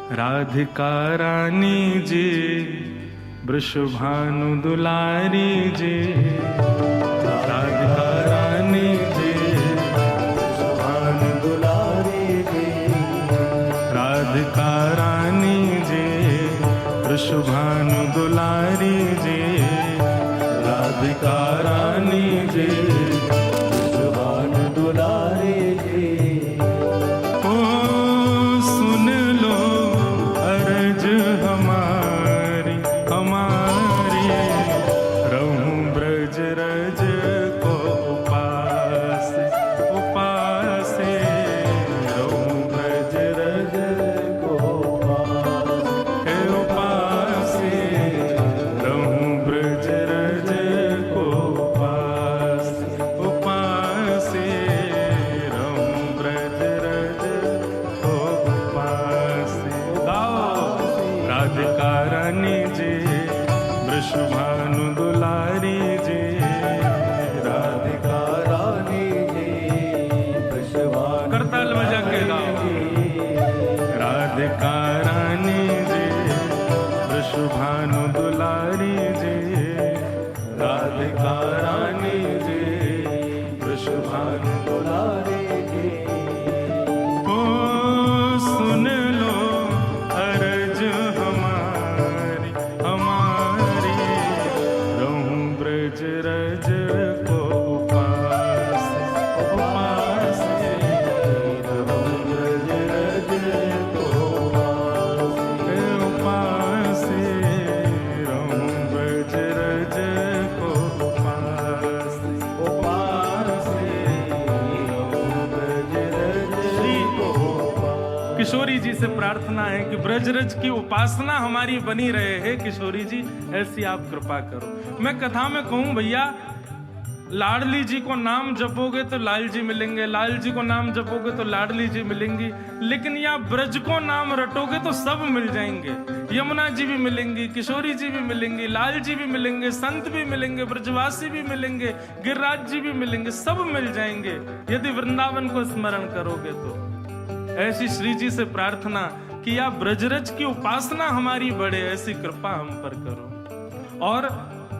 राधिका रानी जी वृषभानु दुलारी जी, राधिका रानी जी वृषभानु दुलारी जी, राधिका रानी जी वृषभानु दुलारी जी, राधिका रानी जी वृषभानु दुलारी जी। ओ सुन लो अर्ज हमारी हमारी, रहूं ब्रज रज को उपास उपास, रहूं ब्रज रज को उपास, हे उपास, रहूं ब्रज रज को उपास उपास, रहूं ब्रज रज को उपास। गाओ राधिका रानी जी वृषभानु दुलारी जी, राधिका रानी जी वृषभानु करताल बजा के गाओ। राधिका रानी जी वृषभानु दुलारी जी, राधिका रानी जी वृषभानु दुलारी जी। ओ सुन लो अर्ज हमारी हमारी, रहूं ब्रज रज को उपास उपास, रहूं ब्रज रज को उपास, हे उपास, रहूं ब्रज रज को उपास उपास, रहूं ब्रज रज को उपास। किशोरी जी से प्रार्थना है कि ब्रजरज की उपासना हमारी बनी रहे। है किशोरी जी, ऐसी आप कृपा करो। मैं कथा में कहूं भैया, लाडली जी को नाम जपोगे तो लाल जी मिलेंगे, लाल जी को नाम जपोगे तो लाडली जी मिलेंगी, लेकिन या ब्रज को नाम रटोगे तो सब मिल जाएंगे। यमुना जी भी मिलेंगी, किशोरी जी भी मिलेंगी, लाल जी भी मिलेंगे, संत भी मिलेंगे, ब्रजवासी भी मिलेंगे, गिरिराज जी भी मिलेंगे, सब मिल जाएंगे यदि वृंदावन को स्मरण करोगे तो। ऐसी श्री जी से प्रार्थना कि या ब्रजरज की उपासना हमारी बढ़े, ऐसी कृपा हम पर करो। और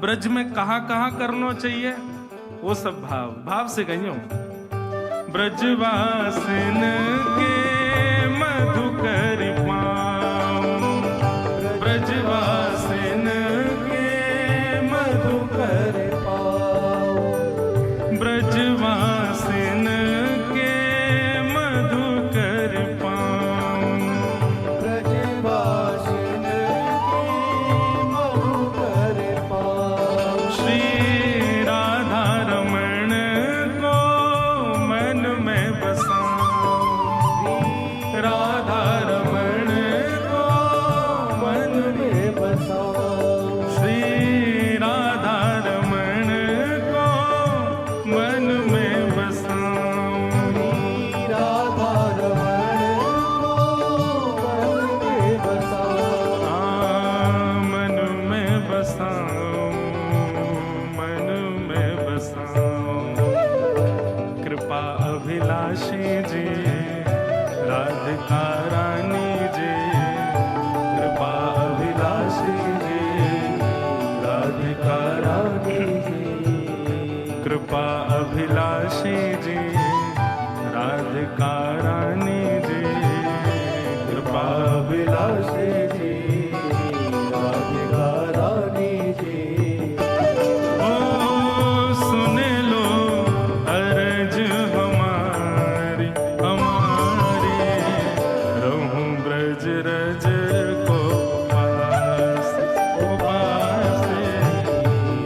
ब्रज में कहां कहां करना चाहिए वो सब भाव से कहियो। ब्रजवासिन के मधुकर पाऊं, ब्रजवासिन के मधुकर पाऊं, ब्रजवासिन के मधुकर पाऊं, ब्रजवासिन के मधुकर पाऊं। श्री राधा रमण को मन में बसाऊं, राधा रमण को मन में बसाऊं, श्री राधा रमण को मन में बसाऊं, राधा रमण को मन में बसाऊं। मन में बसाऊं, मन में बसाऊं। कृपा अभिलाषी जी राधिका रानी जी, कृपा अभिलाषी जी राधिका रानी जी, कृपा अभिलाषी जी राधिका रानी जी, कृपा अभिलाषी जी राधिका रानी जी। ओ सुन लो अर्ज हमारी हमारी, रहूं ब्रज रज को उपास उपास,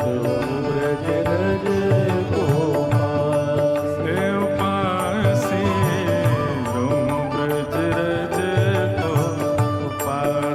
रहूं ब्रज रज को उपास, हे उपास, रहूं ब्रज रज को उपास।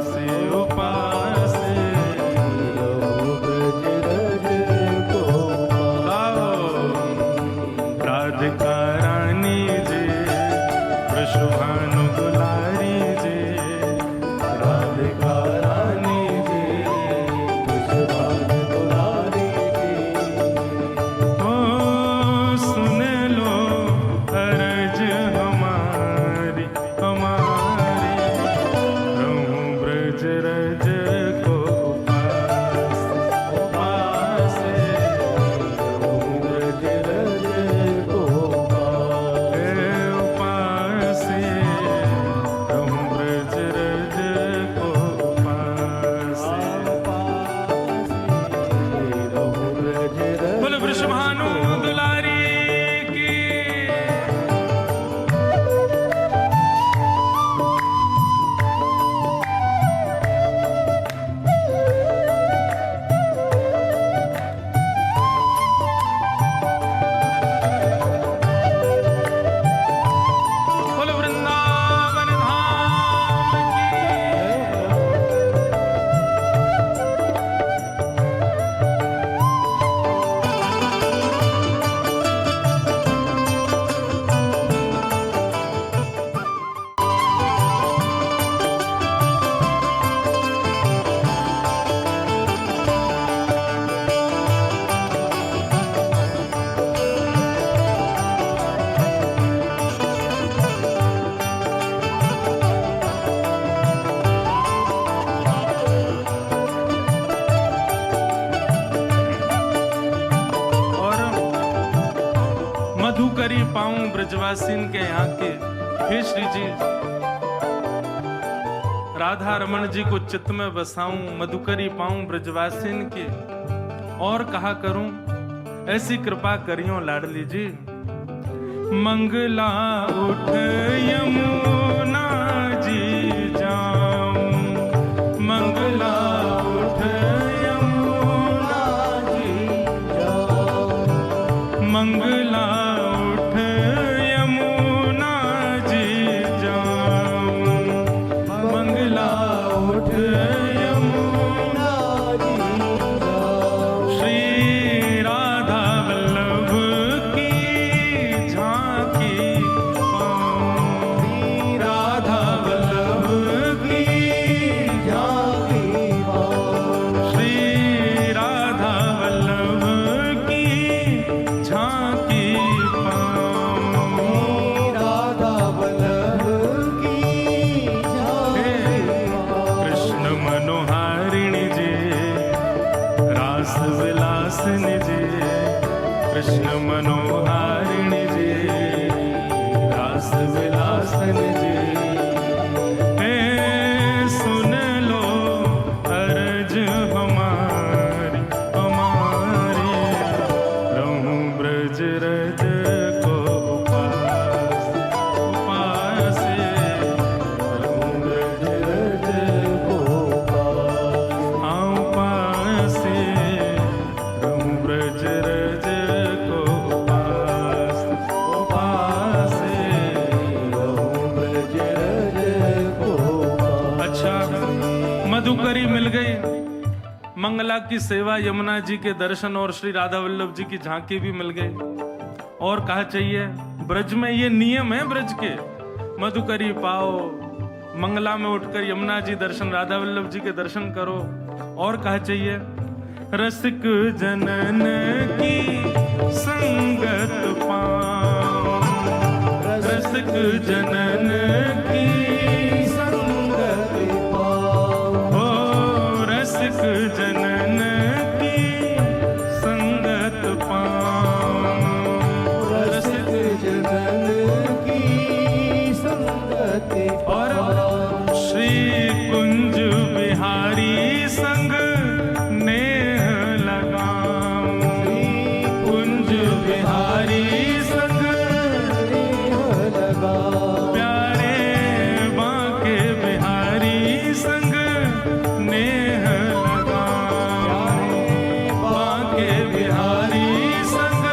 ब्रजवासीन के यहाँ के, हे श्री जी राधा रमन जी को चित्त में बसाऊं, मधुकरी पाऊं ब्रजवासीन के, और कहा करूं, ऐसी कृपा करियो लाडली जी। मंगला उठ यमुना जी जाऊं, मंगला उठ यमुना जी जाऊं, मंगला उठ यमुना जी जाऊं, मंगला उठ यमुना जी जाऊं। श्री राधा वल्लभ की झांकी पाऊं, श्री राधा वल्लभ की झांकी पाऊं, श्री राधा वल्लभ की झांकी पाऊं, राधा वल्लभ की झांकी पाऊं। कृष्ण मनोहारिणी जी रास विलासिनी जी, कृष्ण मनोहारिणी जी रास विलासिनी जी, हे सुन लो अर्ज हमारी हमारी, रहूं ब्रज रज को उपास उपासे, रहूं ब्रज रज को उपास, हाँ उपासे, रहूं ब्रज रज को उपास उपासे, रहूं ब्रज रज को उपास। अच्छा, मधुकरी मिल गई, मंगला की सेवा, यमुना जी के दर्शन और श्री राधा वल्लभ जी की झांकी भी मिल गई। और कहा चाहिए, ब्रज में ये नियम है ब्रज के, मधुकरी पाओ, मंगला में उठकर यमुना जी दर्शन, राधा वल्लभ जी के दर्शन करो। और कहा चाहिए, रसिक जनन की संगत पाओ, रसिक जनन की संगत पाओ, ओ रसिक जनन की संगत पाओ, रसिक जनन की संगत पाओ। और श्री कुंज बिहारी संग नेह लगाऊं, श्री कुंज बिहारी संग नेह लगाऊं, प्यारे बांके बिहारी संग नेह लगाऊं, बांके बिहारी संग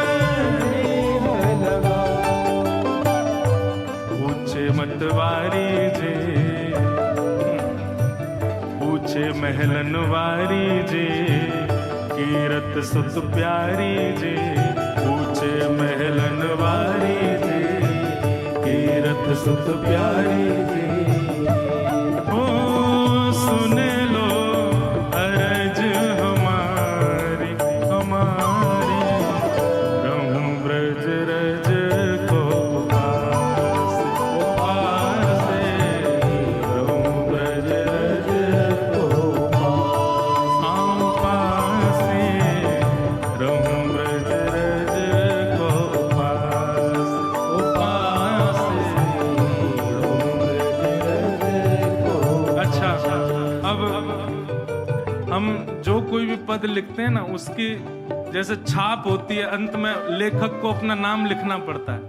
नेह लगाऊं। पूछे मतवारी जी, पूछे महलन वारी जी, कीरत सुत प्यारी जी, पूछे महलन वारी जी, कीरत सुत प्यारी जी, ओ सुन लो अर्ज हमारी हमारी, रहूं ब्रज रज को उपास उपासे, रहूं ब्रज रज को उपास, हाँ उपासे, रहूं ब्रज रज को उपास उपासे, रहूं ब्रज रज को। अच्छा, अब हम जो कोई भी पद लिखते हैं ना, उसकी जैसे छाप होती है, अंत में लेखक को अपना नाम लिखना पड़ता है।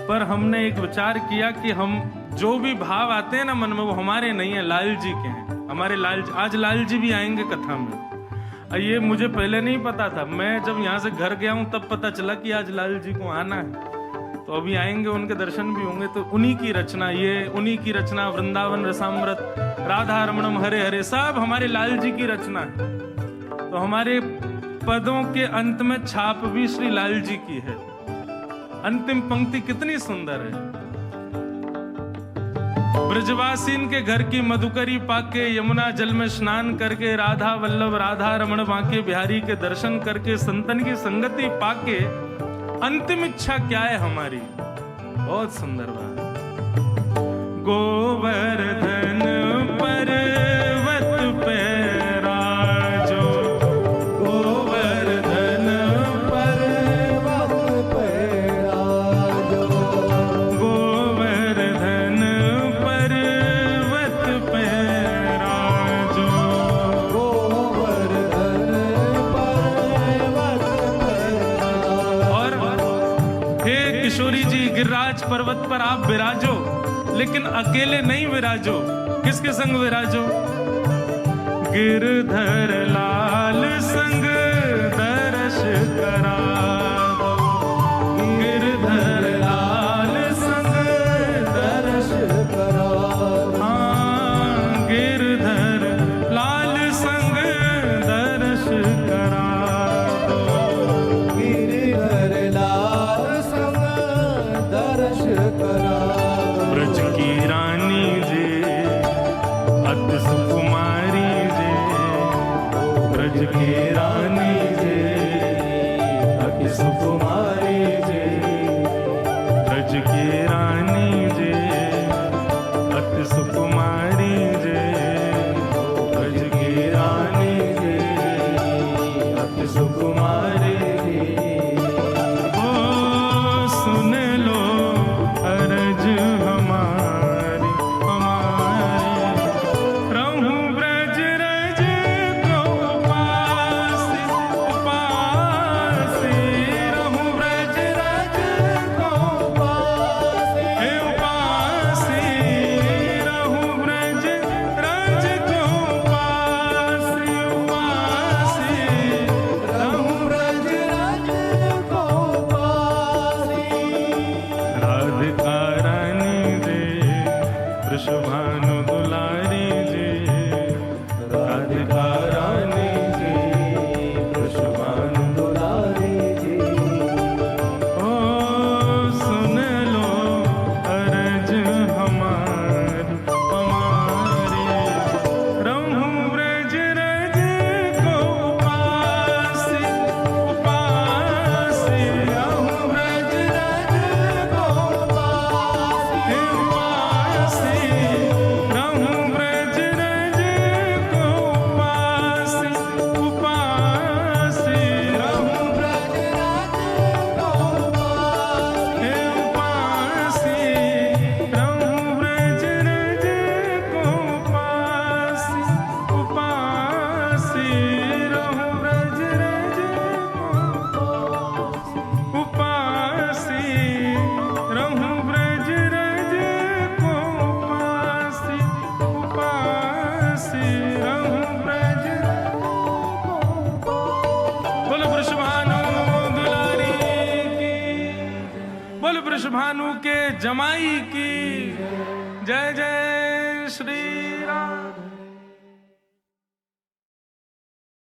पर हमने एक विचार किया कि हम जो भी भाव आते हैं ना मन में, वो हमारे नहीं है, लाल जी के हैं। हमारे लाल जी, आज लाल जी भी आएंगे कथा में। ये मुझे पहले नहीं पता था, मैं जब यहाँ से घर गया हूँ तब पता चला कि आज लाल जी को आना है। तो अभी आएंगे, उनके दर्शन भी होंगे। तो उन्हीं की रचना, ये उन्हीं की रचना, वृंदावन रसामृत, राधा रमणम हरे हरे, सब हमारे लाल जी की रचना है। तो हमारे पदों के अंत में छाप भी श्री लाल जी की है। अंतिम पंक्ति कितनी सुंदर है। ब्रजवासीन के घर की मधुकरी पाके, यमुना जल में स्नान करके, राधा वल्लभ राधा रमण बांके बिहारी के दर्शन करके, संतन की संगति पाके, अंतिम इच्छा क्या है हमारी? बहुत सुंदर बात। गोवर्धन पर्वत पे राजो, गोवर्धन पर्वत पे राजो, पर्वत पर आप विराजो, लेकिन अकेले नहीं विराजो, किसके संग विराजो? गिरधर लाल संग दर्श करा दो, गिरधर लाल संग दर्श करा दो। हाँ, गिरधर लाल संग दर्श करा दो, गिरधर लाल संग दर्श करा दो। ब्रज की रानी जे अति सुकुमारी जे, ब्रज की रानी जे अति सुकुमारी जे, ब्रज की रानी जे अति सुकुमारी जे, ब्रज की रानी जे अति सुकुमारी जे। ओ सुन लो अरज हमारी हमारी, रहूं ब्रज रज को उपासी उपासी, रहूं ब्रज रज को उपासी हे उपासी, रहूं ब्रज रज को उपासी उपासी, रहूं ब्रज रज को उपासी। राधिका रानी जे वृषभानु दुलारी जे, राधिका रानी जे वृषभानु दुलारी जी। ओ सुन लो अरज हमारी हमारी, रहूं ब्रज रज को उपासी उपासी, रहूं ब्रज रज को उपासी हे उपासी, रहूं ब्रज रज को उपासी उपासी, रहूं ब्रज रज को उपासी हे उपासी, रहूं ब्रज रज को उपासी उपासी, रहूं ब्रज रज को उपासी, रहूं ब्रज रज को उपासी उपासी, रहूं ब्रज बोल वृषभानु दुलारी की, बोल वृषभानु के जमाई की जय जय श्री राम।